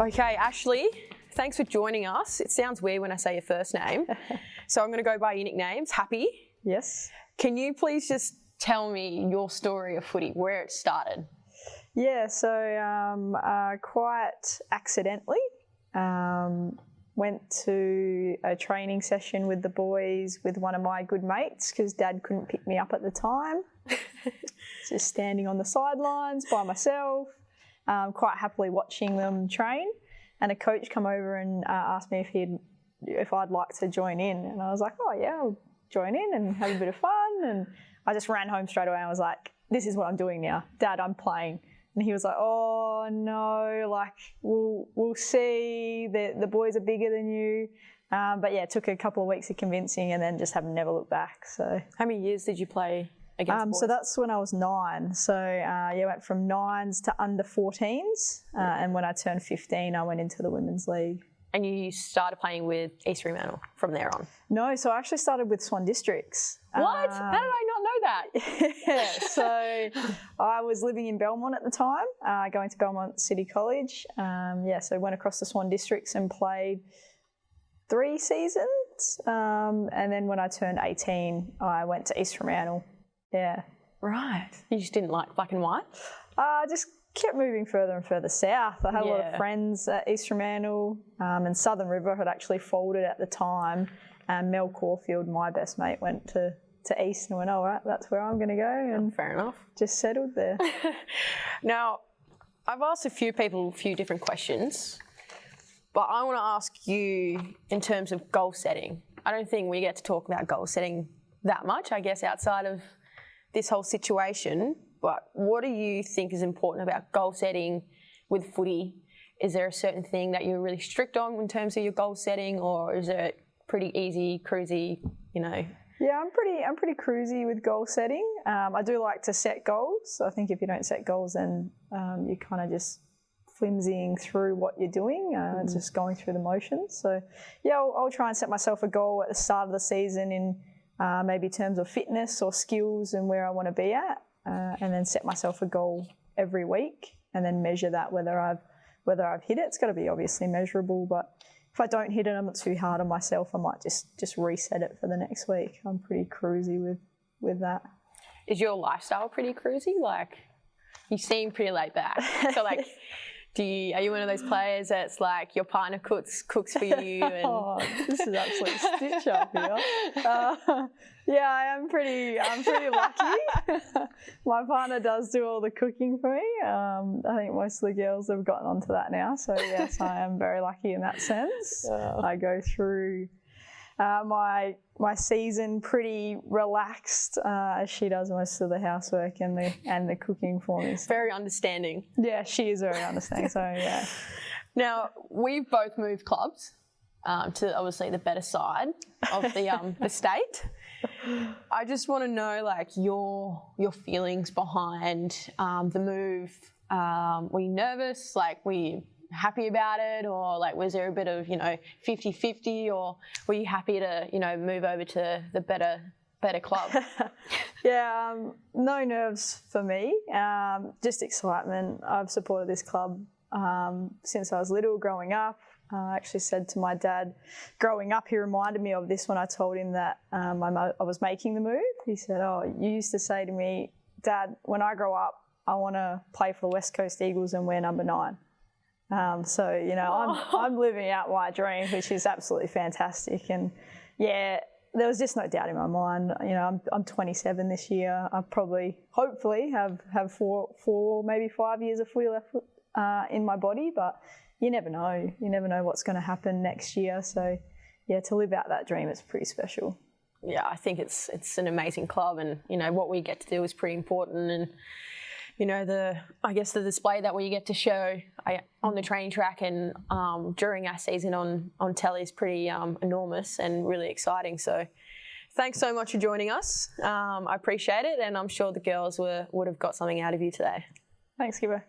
Okay, Ashlee, thanks for joining us. It sounds weird when I say your first name. So I'm going to go by your nicknames. Happy. Yes. Can you please just tell me your story of footy, where it started? Yeah, so quite accidentally went to a training session with the boys with one of my good mates because Dad couldn't pick me up at the time. Just standing on the sidelines by myself, quite happily watching them train. And a coach come over and asked me if I'd like to join in. And I was like, oh yeah, I'll join in and have a bit of fun. And I just ran home straight away. I was like, this is what I'm doing now. Dad, I'm playing. And he was like, oh no, like we'll see. The boys are bigger than you. But yeah, it took a couple of weeks of convincing and then just have never looked back. So how many years did you play against boys? So that's when I was 9. So yeah, went from 9s to under 14s. And when I turned 15, I went into the Women's League. And you started playing with East Fremantle from there on? No, so I actually started with Swan Districts. What? How did I not know that? Yeah, so I was living in Belmont at the time, going to Belmont City College. So went across to Swan Districts and played 3 seasons. And then when I turned 18, I went to East Fremantle. Yeah. Right. You just didn't like black and white? Just kept moving further and further south. I had a lot of friends at East Fremantle, and Southern River had actually folded at the time. And Mel Caulfield, my best mate, went to East and went, all right, that's where I'm going to go. And fair enough. Just settled there. Now, I've asked a few people a few different questions, but I want to ask you in terms of goal setting. I don't think we get to talk about goal setting that much, I guess, outside of this whole situation. But what do you think is important about goal setting with footy? Is there a certain thing that you're really strict on in terms of your goal setting, or is it pretty easy, cruisy, you know? Yeah, I'm pretty cruisy with goal setting. I do like to set goals. I think if you don't set goals, then you're kind of just flimsying through what you're doing, just going through the motions. So yeah, I'll try and set myself a goal at the start of the season in maybe terms of fitness or skills and where I want to be at. And then set myself a goal every week and then measure that whether I've hit it. It's got to be obviously measurable, but if I don't hit it, I'm not too hard on myself. I might just reset it for the next week. I'm pretty cruisy with that. Is your lifestyle pretty cruisy? Like, you seem pretty laid back. So like, are you one of those players that's like your partner cooks for you? And oh, this is absolute stitch up here. Yeah, I'm pretty lucky. My partner does do all the cooking for me. I think most of the girls have gotten onto that now. So yes, I am very lucky in that sense. I go through my season pretty relaxed, as she does most of the housework and the cooking for me. So. Very understanding. Yeah, she is very understanding. So yeah. Now we've both moved clubs to obviously the better side of the state. I just want to know like your feelings behind the move. Were you nervous? Like, were you happy about it, or like was there a bit of 50-50, or were you happy to move over to the better club? Yeah, no nerves for me, just excitement. I've supported this club since I was little, growing up. I actually said to my dad, growing up, he reminded me of this when I told him that I was making the move. He said, oh, you used to say to me, Dad, when I grow up, I want to play for the West Coast Eagles and wear number 9. So, I'm living out my dream, which is absolutely fantastic. And yeah, there was just no doubt in my mind. I'm 27 this year. I hopefully have 4 maybe 5 years of footy left in my body, but you never know. You never know what's going to happen next year. So yeah, to live out that dream, it's pretty special. Yeah, I think it's an amazing club, and what we get to do is pretty important. And I guess the display that we get to show on the training track and during our season on telly is pretty enormous and really exciting. So thanks so much for joining us. I appreciate it, and I'm sure the girls would have got something out of you today. Thanks, Gibbo.